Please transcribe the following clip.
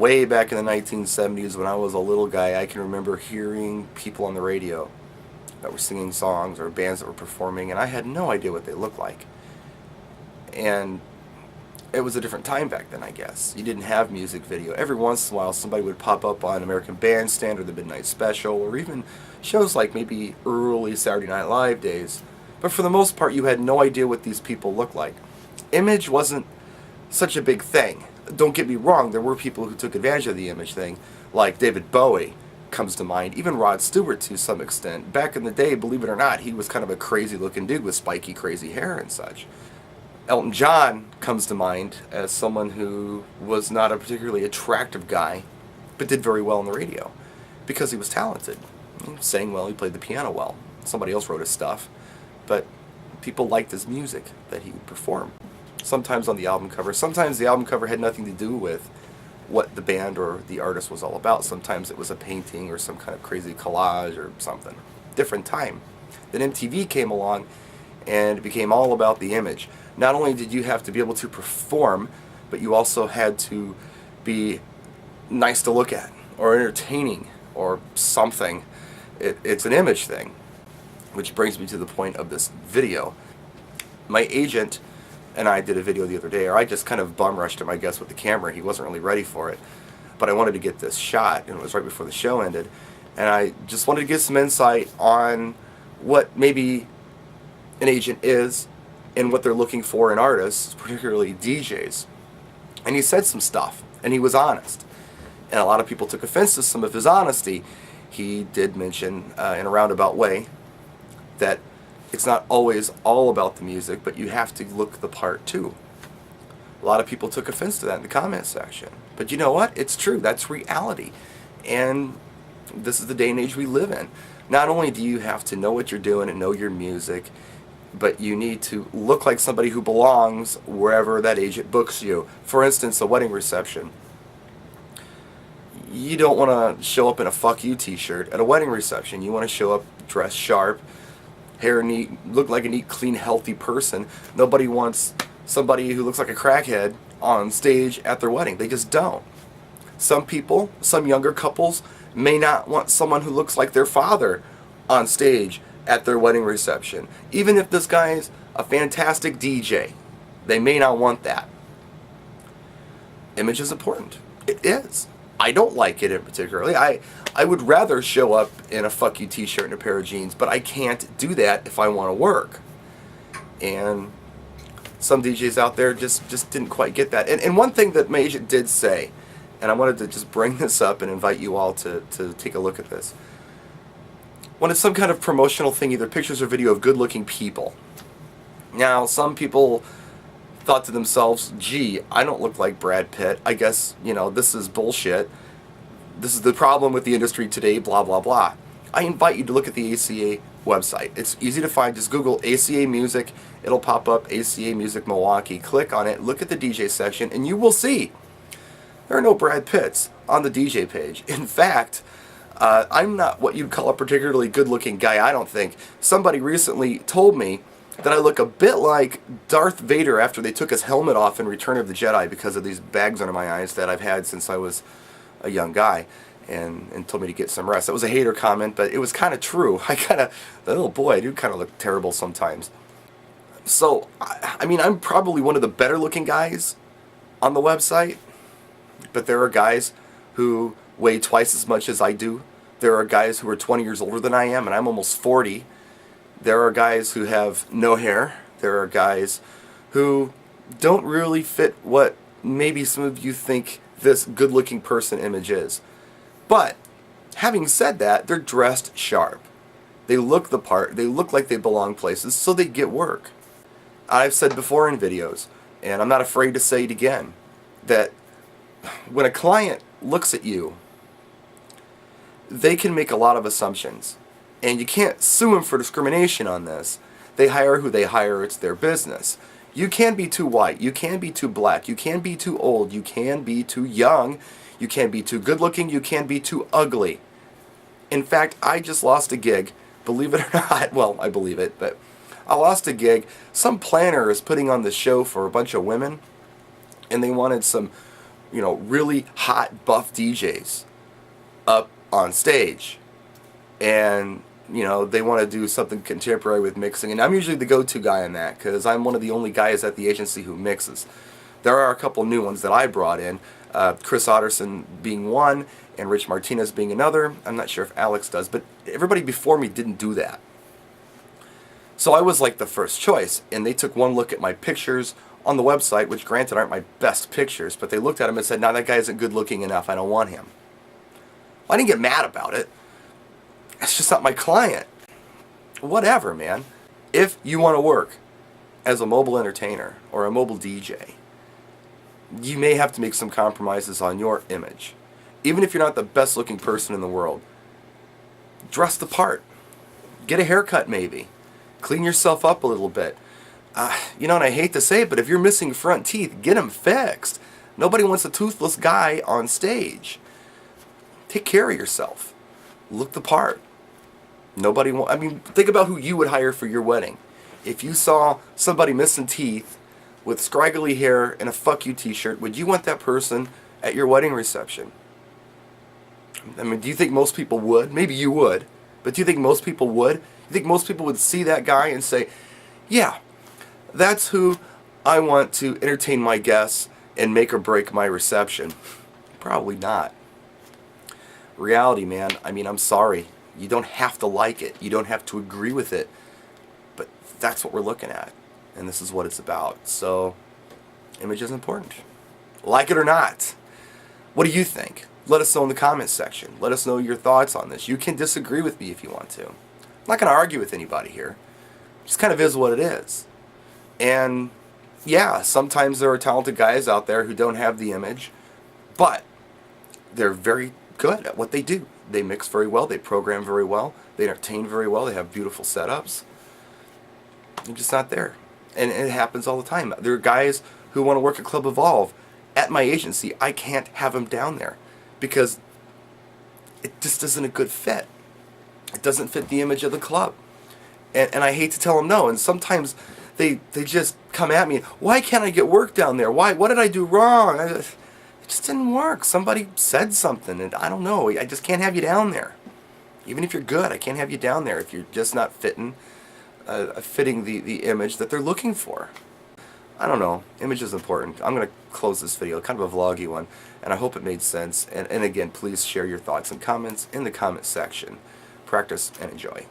way back in the 1970s when I was a little guy, I can remember hearing people on the radio that were singing songs or bands that were performing, and I had no idea what they looked like. And it was a different time back then, I guess. You didn't have music video. Every once in a while, somebody would pop up on American Bandstand or the Midnight Special, or even shows like maybe early Saturday Night Live days. But for the most part, you had no idea what these people looked like. Image wasn't such a big thing. Don't get me wrong, there were people who took advantage of the image thing, like David Bowie comes to mind, even Rod Stewart to some extent. Back in the day, believe it or not, he was kind of a crazy looking dude with spiky, crazy hair and such. Elton John comes to mind as someone who was not a particularly attractive guy, but did very well on the radio because he was talented. He sang well, he played the piano well. Somebody else wrote his stuff, but people liked his music that he would perform. Sometimes on the album cover. Sometimes the album cover had nothing to do with what the band or the artist was all about. Sometimes it was a painting or some kind of crazy collage or something. Different time. Then MTV came along and it became all about the image. Not only did you have to be able to perform, but you also had to be nice to look at or entertaining or something. It's an image thing, which brings me to the point of this video. My agent and I did a video the other day, or I just kind of bum rushed him, I guess, with the camera. He wasn't really ready for it, but I wanted to get this shot, and it was right before the show ended, and I just wanted to get some insight on what maybe an agent is and what they're looking for in artists, particularly DJs. And he said some stuff, and he was honest, and a lot of people took offense to some of his honesty. He did mention in a roundabout way that it's not always all about the music, but you have to look the part too. A lot of people took offense to that in the comment section. But you know what? It's true. That's reality. And this is the day and age we live in. Not only do you have to know what you're doing and know your music, but you need to look like somebody who belongs wherever that agent books you. For instance, a wedding reception. You don't want to show up in a fuck you t-shirt at a wedding reception. You want to show up dressed sharp, hair neat, look like a neat, clean, healthy person. Nobody wants somebody who looks like a crackhead on stage at their wedding. They just don't. Some people, some younger couples, may not want someone who looks like their father on stage at their wedding reception. Even if this guy's a fantastic DJ, they may not want that. Image is important. It is. I don't like it in particularly. I would rather show up in a fuck you t-shirt and a pair of jeans, but I can't do that if I want to work. And some DJs out there just didn't quite get that. And one thing that my agent did say, and I wanted to just bring this up and invite you all to take a look at this. When it's some kind of promotional thing, either pictures or video of good-looking people. Now, some people thought to themselves, gee, I don't look like Brad Pitt. I guess, this is bullshit. This is the problem with the industry today, blah, blah, blah. I invite you to look at the ACA website. It's easy to find. Just Google ACA Music. It'll pop up ACA Music Milwaukee. Click on it, look at the DJ section, and you will see there are no Brad Pitts on the DJ page. In fact, I'm not what you'd call a particularly good-looking guy, I don't think. Somebody recently told me that I look a bit like Darth Vader after they took his helmet off in Return of the Jedi because of these bags under my eyes that I've had since I was a young guy, and told me to get some rest. That was a hater comment, but it was kind of true. The little boy, I do kind of look terrible sometimes. So, I mean, I'm probably one of the better looking guys on the website, but there are guys who weigh twice as much as I do. There are guys who are 20 years older than I am, and I'm almost 40. There are guys who have no hair. There are guys who don't really fit what maybe some of you think this good-looking person image is. But, having said that, they're dressed sharp. They look the part. They look like they belong places, so they get work. I've said before in videos, and I'm not afraid to say it again, that when a client looks at you, they can make a lot of assumptions. And you can't sue them for discrimination on this. They hire who they hire. It's their business. You can be too white. You can be too black. You can be too old. You can be too young. You can be too good looking. You can be too ugly. In fact, I just lost a gig. Believe it or not. Well, I believe it, but I lost a gig. Some planner is putting on the show for a bunch of women, and they wanted some really hot, buff DJs up on stage. And, they want to do something contemporary with mixing. And I'm usually the go-to guy in that because I'm one of the only guys at the agency who mixes. There are a couple new ones that I brought in, Chris Otterson being one and Rich Martinez being another. I'm not sure if Alex does, but everybody before me didn't do that. So I was like the first choice, and they took one look at my pictures on the website, which granted aren't my best pictures, but they looked at them and said, "No, that guy isn't good looking enough, I don't want him." Well, I didn't get mad about it. It's just not my client. Whatever, man. If you want to work as a mobile entertainer or a mobile DJ, you may have to make some compromises on your image. Even if you're not the best looking person in the world, dress the part. Get a haircut maybe. Clean yourself up a little bit. And I hate to say it, but if you're missing front teeth, get them fixed. Nobody wants a toothless guy on stage. Take care of yourself. Look the part. Think about who you would hire for your wedding. If you saw somebody missing teeth with scraggly hair and a fuck you t-shirt, would you want that person at your wedding reception? Do you think most people would? Maybe you would. But do you think most people would? You think most people would see that guy and say, yeah, that's who I want to entertain my guests and make or break my reception? Probably not. Reality, man. I'm sorry. You don't have to like it. You don't have to agree with it. But that's what we're looking at. And this is what it's about. So, image is important. Like it or not. What do you think? Let us know in the comments section. Let us know your thoughts on this. You can disagree with me if you want to. I'm not going to argue with anybody here. It just kind of is what it is. And yeah, sometimes there are talented guys out there who don't have the image, but they're very good at what they do. They mix very well, they program very well, they entertain very well, they have beautiful setups. They're just not there. And it happens all the time. There are guys who want to work at Club Evolve at my agency. I can't have them down there because it just isn't a good fit. It doesn't fit the image of the club. And I hate to tell them no. And sometimes they just come at me, why can't I get work down there? Why? What did I do wrong? It just didn't work. Somebody said something, and I don't know. I just can't have you down there. Even if you're good, I can't have you down there if you're just not fitting the image that they're looking for. I don't know. Image is important. I'm going to close this video, kind of a vloggy one, and I hope it made sense. And again, please share your thoughts and comments in the comment section. Practice and enjoy.